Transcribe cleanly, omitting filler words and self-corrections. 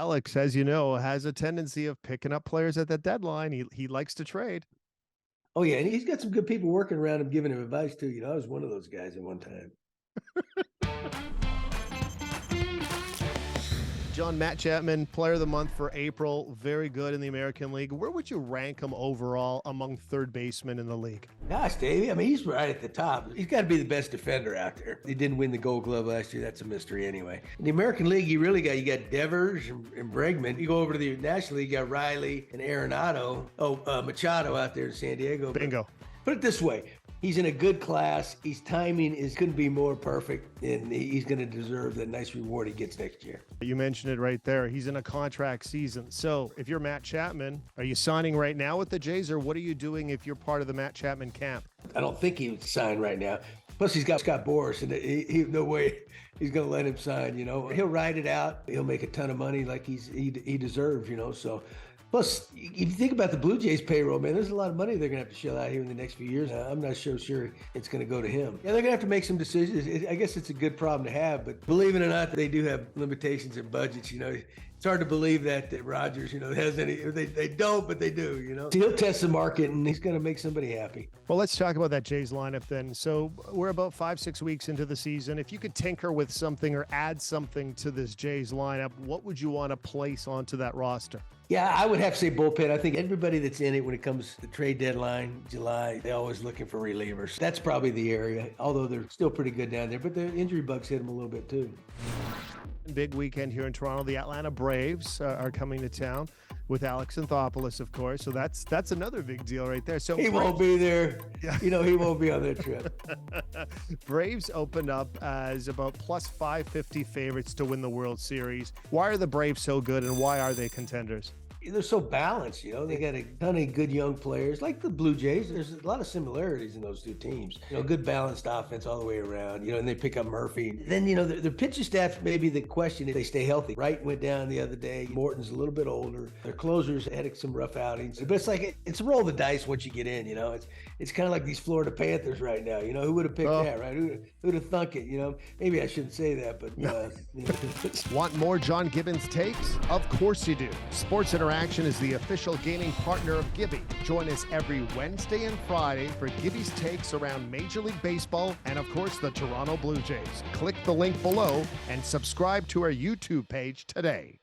Alex, as you know, has a tendency of picking up players at the deadline. He likes to trade. Oh yeah, and he's got some good people working around him, giving him advice too. I was one of those guys at one time. John, Matt Chapman, Player of the Month for April, very good in the American League. Where would you rank him overall among third basemen in the league? Gosh, Davey, he's right at the top. He's got to be the best defender out there. He didn't win the Gold Glove last year. That's a mystery anyway. In the American League, you got Devers and Bregman. You go over to the National League, you got Riley and Arenado. Machado out there in San Diego. Bingo. Put it this way. He's in a good class. His timing couldn't be more perfect, and he's going to deserve that nice reward he gets next year. You mentioned it right there. He's in a contract season. So if you're Matt Chapman, are you signing right now with the Jays, or what are you doing if you're part of the Matt Chapman camp? I don't think he would sign right now. Plus, he's got Scott Boras, and he no way he's going to let him sign. He'll ride it out. He'll make a ton of money like he deserves. So. Plus, if you think about the Blue Jays payroll, man, there's a lot of money they're going to have to shell out here in the next few years. I'm not sure it's going to go to him. Yeah, they're going to have to make some decisions. I guess it's a good problem to have, but believe it or not, they do have limitations in budgets. It's hard to believe that Rogers, has any. They don't, but they do. So he'll test the market, and he's going to make somebody happy. Well, let's talk about that Jays lineup then. So we're about 5-6 weeks into the season. If you could tinker with something or add something to this Jays lineup, what would you want to place onto that roster? Yeah, I would have to say bullpen. I think everybody that's in it when it comes to the trade deadline, July, they're always looking for relievers. That's probably the area, although they're still pretty good down there. But the injury bugs hit them a little bit too. Big weekend here in Toronto. The Atlanta Braves are coming to town with Alex Anthopoulos, of course. So that's another big deal right there. So he won't be there. Yeah. He won't be on that trip. Braves opened up as about plus 550 favorites to win the World Series. Why are the Braves so good, and why are they contenders? They're so balanced, They got a ton of good young players, like the Blue Jays. There's a lot of similarities in those two teams. Good balanced offense all the way around. And they pick up Murphy. Then, their pitching staff may be the question if they stay healthy. Wright went down the other day. Morton's a little bit older. Their closers had some rough outings. But it's like it's a roll of the dice once you get in. It's kind of like these Florida Panthers right now. Who would have picked that, right? Who'd have thunk it? Maybe I shouldn't say that, but Want more John Gibbons takes? Of course you do. Sports Interaction is the official gaming partner of Gibby. Join us every Wednesday and Friday for Gibby's takes around Major League Baseball and, of course, the Toronto Blue Jays. Click the link below and subscribe to our YouTube page today.